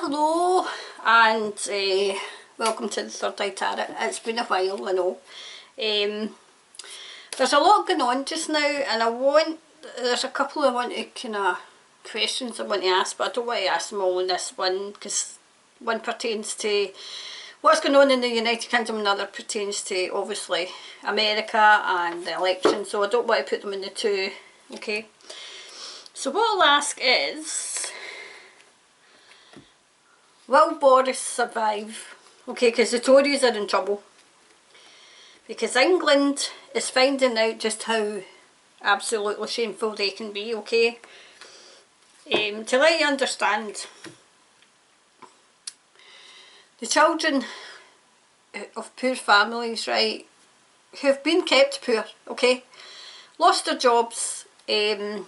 Hello and welcome to the Third Eye Tarot. It's been a while, I know. There's a lot going on just now, and there's a couple I want to kind of questions I want to ask, but I don't want to ask them all in this one, because one pertains to what's going on in the United Kingdom and another pertains to obviously America and the election, so I don't want to put them in the two, okay? So what I'll ask is, will Boris survive? Okay, because the Tories are in trouble. Because England is finding out just how absolutely shameful they can be, okay? To let you understand, the children of poor families, right, who have been kept poor, okay, lost their jobs, the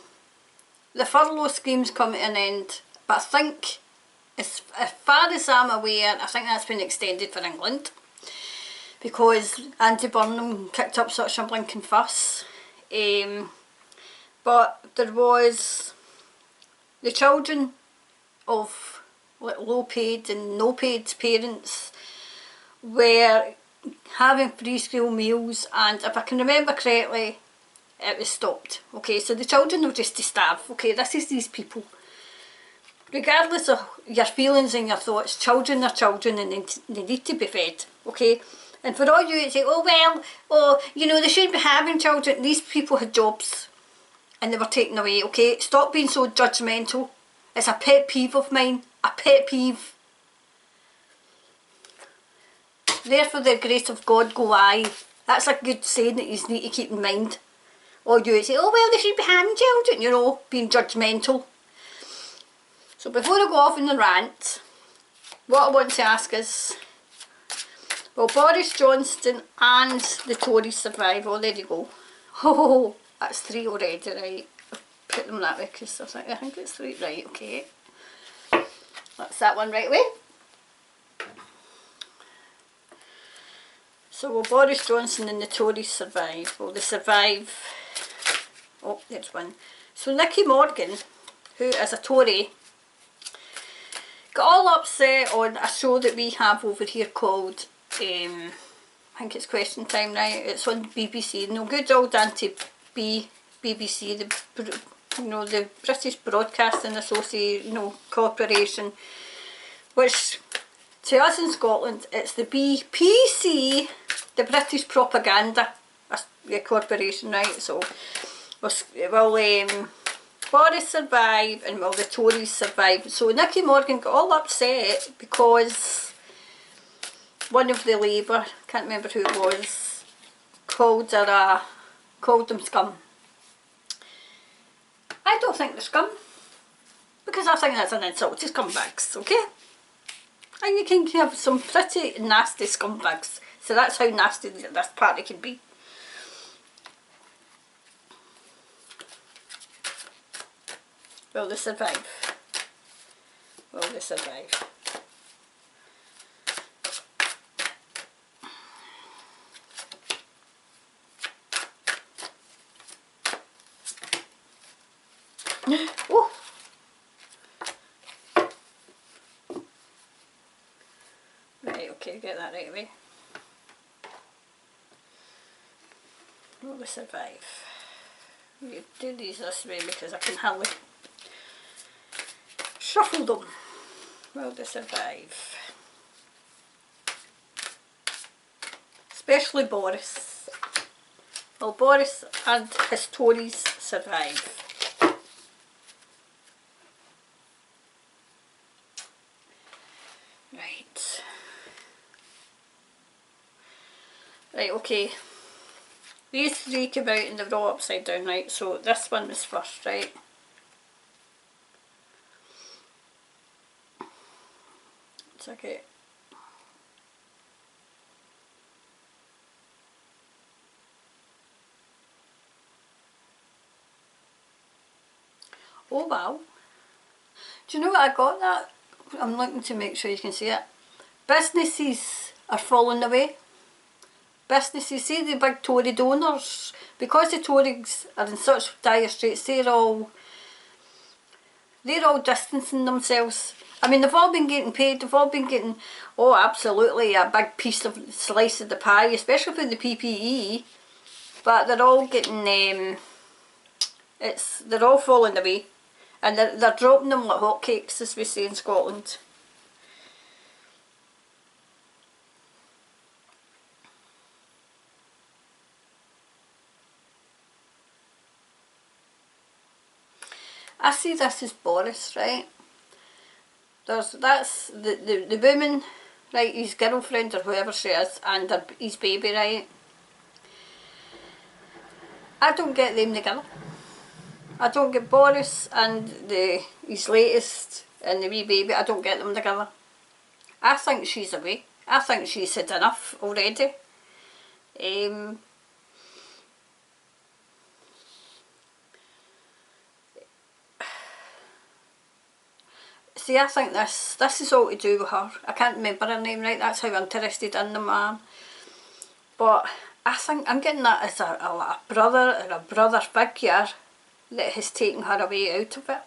furlough scheme's come to an end, but I think, as far as I'm aware, I think that's been extended for England because Andy Burnham kicked up such a blinking fuss. But there was the children of low paid and no paid parents were having free school meals, and if I can remember correctly, it was stopped. Okay, so the children were just to starve. Okay, this is these people. Regardless of your feelings and your thoughts, children are children and they need to be fed, okay? And for all you to say, oh well, oh, you know, they shouldn't be having children. These people had jobs and they were taken away, okay? Stop being so judgmental. It's a pet peeve of mine, a pet peeve. Therefore the grace of God go I. That's a good saying that you need to keep in mind. Or you say, oh well, they should be having children, you know, being judgmental. So before I go off in the rant, what I want to ask is, will Boris Johnson and the Tories survive? Oh, there you go. Oh, that's 3 already, right? I'll put them that way because I think it's 3, right, okay. That's that one right away. So will Boris Johnson and the Tories survive? Will they survive? Oh, there's one. So Nicky Morgan, who is a Tory, got all upset on a show that we have over here called, I think it's Question Time now. It's on BBC. No good old BBC, the British Broadcasting Association, Corporation, which to us in Scotland it's the BPC, the British Propaganda Corporation, right? So will Boris survive and will the Tories survive? So Nicky Morgan got all upset because one of the Labour, can't remember who it was, called them scum. I don't think they're scum, because I think that's an insult to scumbags, okay? And you can have some pretty nasty scumbags, so that's how nasty this party can be. Will they survive? Will they survive? Oh! Right, okay, get that right away. Will they survive? You do these this way because I can hardly shuffle them. Will they survive? Especially Boris. Will Boris and his Tories survive? Right. Right, okay. These 3 came out and they were all upside down, right? So this one was first, right? It's okay. Oh wow. Do you know what I got that? I'm looking to make sure you can see it. Businesses are falling away. Businesses, see the big Tory donors, because the Tories are in such dire straits, they're all distancing themselves. I mean, they've all been getting paid, they've all been getting, oh absolutely, a big piece of slice of the pie, especially for the PPE, but they're all getting, they're all falling away, and they're dropping them like hotcakes, as we say in Scotland. I see this as Boris, right? That's the woman, right, his girlfriend or whoever she is, and his baby, right? I don't get them together. I don't get Boris and his latest and the wee baby, I don't get them together. I think she's away. I think she's had enough already. See, I think this is all to do with her. I can't remember her name, right? That's how interested in them I am. But I think I'm getting that as a brother or a brother figure that has taken her away out of it.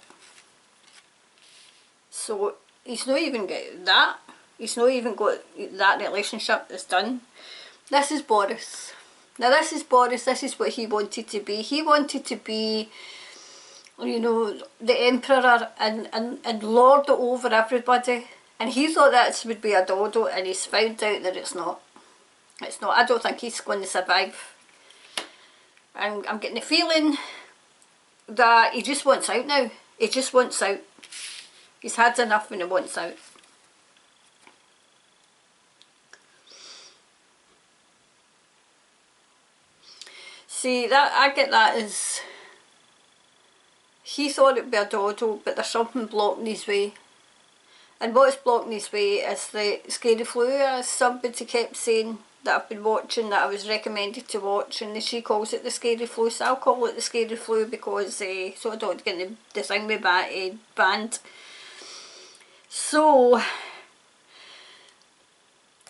So he's not even got that. He's not even got that relationship that's done. This is Boris. Now this is Boris, this is what he wanted to be. He wanted to be, you know, the emperor and lord over everybody. And he thought that would be a dodo, and he's found out that it's not. It's not. I don't think he's going to survive. And I'm getting the feeling that he just wants out now. He just wants out. He's had enough and he wants out. See, that I get that as he thought it'd be a dodo, but there's something blocking his way. And what's blocking his way is the scary flu, as somebody kept saying that I've been watching, that I was recommended to watch, and she calls it the scary flu, so I'll call it the scary flu because so I don't get the thing with banned. So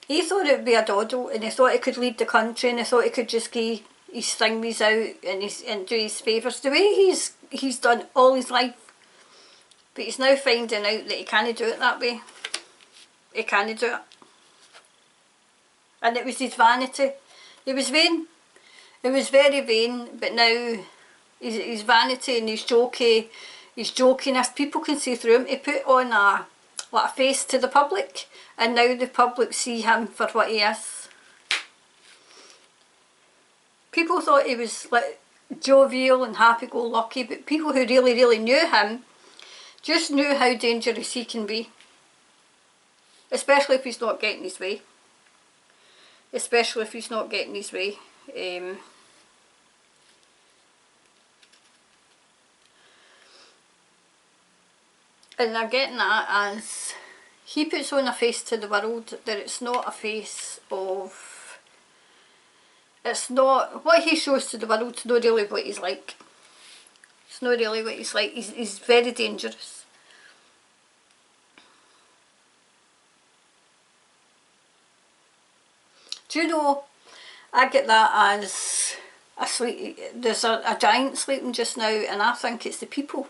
he thought it would be a doddle, and he thought he could lead the country, and he thought he could just give his thingies out and do his favours the way he's done all his life. But he's now finding out that he can't do it that way. He can't do it. And it was his vanity. He was vain. He was very vain, but now his vanity and his jokiness, people can see through him. He put on like a face to the public, and now the public see him for what he is. People thought he was like jovial and happy-go-lucky, but people who really knew him just knew how dangerous he can be. Especially if he's not getting his way. Especially if he's not getting his way. And I'm getting that as he puts on a face to the world that it's not a face of, it's not, what he shows to the world, it's not really what he's like. It's not really what he's like. He's very dangerous. Do you know, I get that as there's a giant sleeping just now, and I think it's the people.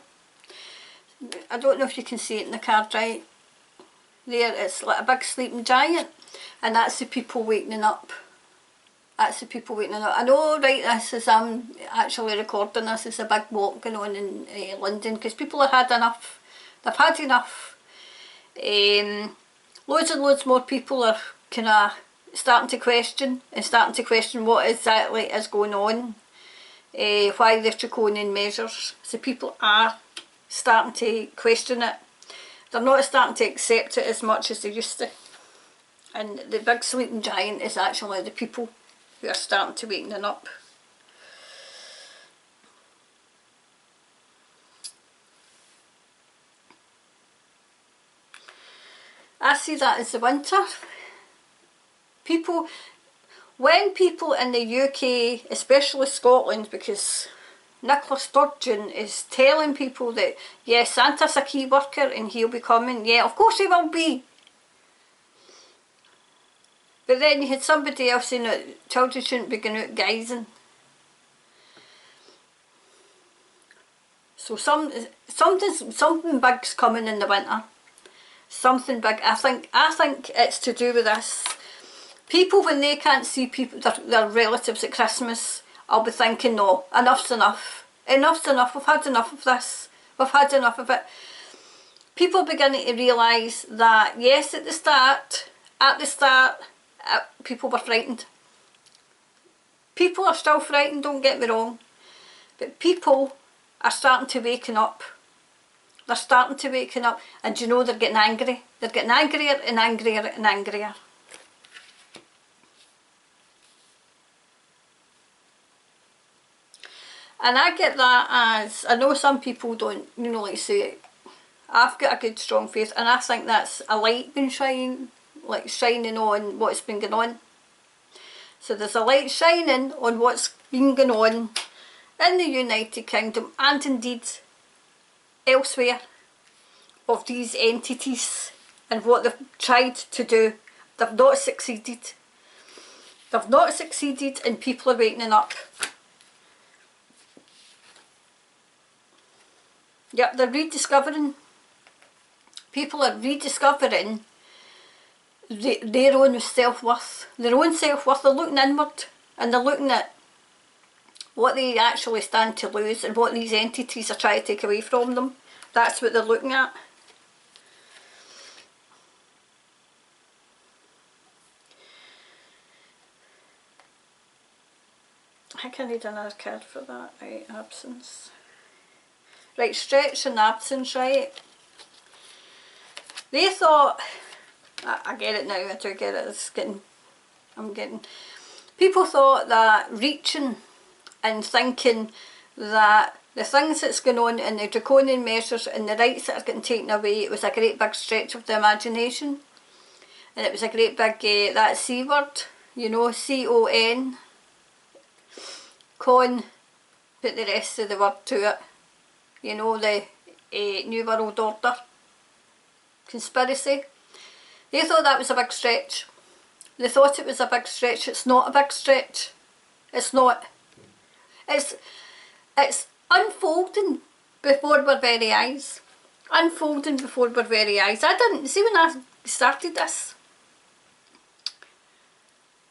I don't know if you can see it in the card right there, it's like a big sleeping giant, and that's the people waking up. That's the people waking up. I know, right, this is, I'm actually recording this, it's a big walk going on in London, because people have had enough. They've had enough. Loads and loads more people are kind of starting to question what exactly is going on, why they're draconian measures. So people are starting to question it. They're not starting to accept it as much as they used to. And the big sleeping giant is actually the people who are starting to waken up. I see that as the winter. People, when people in the UK, especially Scotland, because Nicola Sturgeon is telling people that, yeah, Santa's a key worker and he'll be coming. Yeah, of course he will be. But then you had somebody else saying that children shouldn't be going out guising. So something big's coming in the winter. Something big. I think it's to do with this. People, when they can't see people, their relatives at Christmas, I'll be thinking, no, enough's enough. Enough's enough. We've had enough of this. We've had enough of it. People are beginning to realise that, yes, at the start, people were frightened. People are still frightened, don't get me wrong. But people are starting to waken up. They're starting to waken up, and you know, they're getting angry. They're getting angrier and angrier and angrier. And I get that as, I know some people don't, you know, like say, I've got a good strong faith, and I think that's a light being shining on what's been going on. So there's a light shining on what's been going on in the United Kingdom, and indeed elsewhere, of these entities and what they've tried to do. They've not succeeded. They've not succeeded, and people are waking up. Yep, they're rediscovering. People are rediscovering their own self-worth. Their own self-worth. They're looking inward, and they're looking at what they actually stand to lose and what these entities are trying to take away from them. That's what they're looking at. I think I need another card for that. Right, absence. Right, stretch and absence, right? They thought, I get it now, I do get it, people thought that reaching and thinking that the things that's going on and the draconian measures and the rights that are getting taken away, it was a great big stretch of the imagination. And it was a great big, that C word, you know, C-O-N, con, put the rest of the word to it. You know, the New World Order conspiracy. They thought that was a big stretch. They thought it was a big stretch. It's not a big stretch. It's not. It's unfolding before our very eyes. Unfolding before our very eyes. I didn't, see when I started this,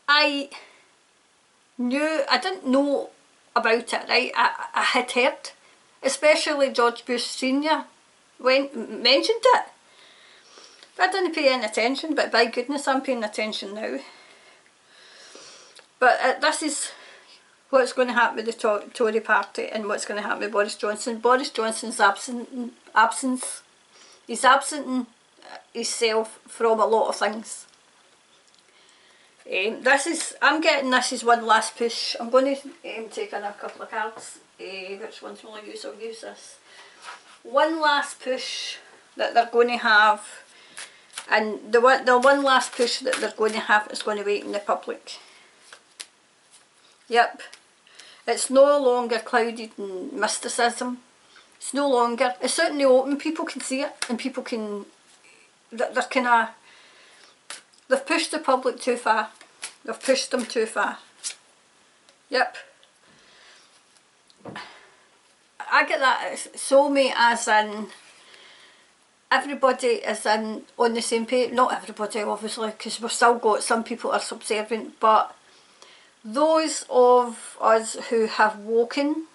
I didn't know about it, right? I had heard, especially George Bush Senior mentioned it. But I didn't pay any attention, but by goodness I'm paying attention now. But this is what's going to happen with the Tory party and what's going to happen with Boris Johnson. Boris Johnson's absence. He's absenting himself from a lot of things. I'm getting this is one last push. I'm going to take in a couple of cards. Which ones will I use? I'll use this. One last push that they're going to have, and the one last push that they're going to have is going to wait in the public. Yep, it's no longer clouded in mysticism. It's no longer. It's out in the open. People can see it, and people can. They're kind of. They've pushed the public too far. They've pushed them too far. Yep. I get that so me as in everybody is in on the same page. Not everybody obviously, because we've still got some people are subservient, but those of us who have woken,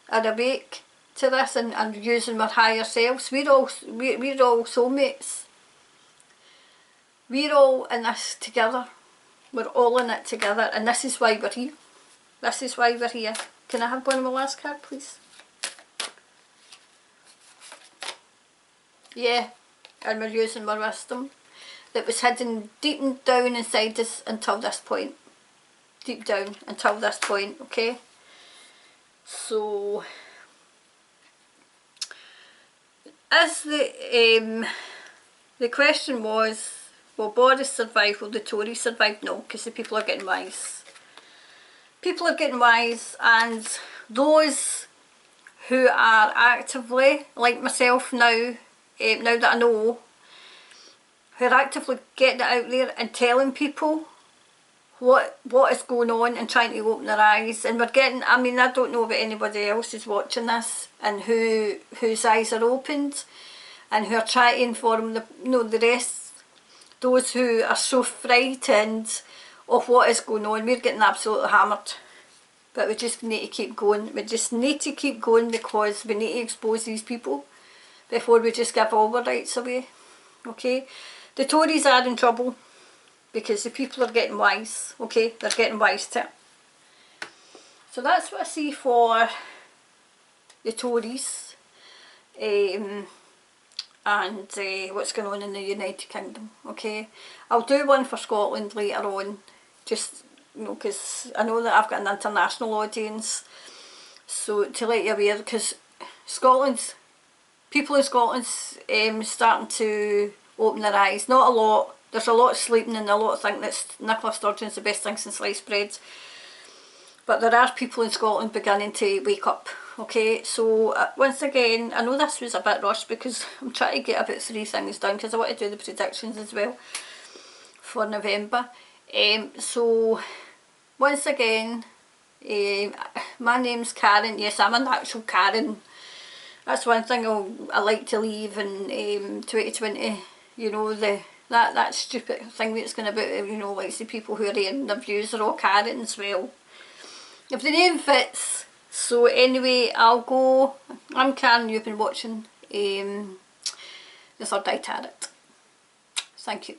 are awake to this and using our higher selves, we're all soulmates. We're all in this together. We're all in it together, and this is why we're here. This is why we're here. Can I have one of my last card, please? Yeah, and we're using our wisdom that was hidden deep down inside us until this point. Deep down until this point, okay? So, as the question was, will Boris survive? Will the Tories survive? No, because the people are getting wise. People are getting wise, and those who are actively, like myself now, now that I know, who are actively getting it out there and telling people what is going on and trying to open their eyes. And we're getting, I mean, I don't know about anybody else who's watching this and whose eyes are opened, and who are trying to inform the rest, those who are so frightened of what is going on. We're getting absolutely hammered. But we just need to keep going. We just need to keep going because we need to expose these people before we just give all the rights away. Okay? The Tories are in trouble because the people are getting wise. Okay? They're getting wise to it. So that's what I see for the Tories. And what's going on in the United Kingdom. Okay? I'll do one for Scotland later on. Just, you know, because I know that I've got an international audience, so to let you aware, because people in Scotland's starting to open their eyes. Not a lot. There's a lot of sleeping and a lot of think that Nicola Sturgeon's the best thing since sliced bread. But there are people in Scotland beginning to wake up. Okay, so once again, I know this was a bit rushed because I'm trying to get about 3 things done because I want to do the predictions as well for November. So once again, my name's Karen. Yes, I'm an actual Karen. That's one thing I like to leave in 2020. You know, that stupid thing that's going about, you know, like the people who are airing their views are all Karens. Well, if the name fits. So anyway, I'll go. I'm Karen. You've been watching the Third Eye Tarot. Thank you.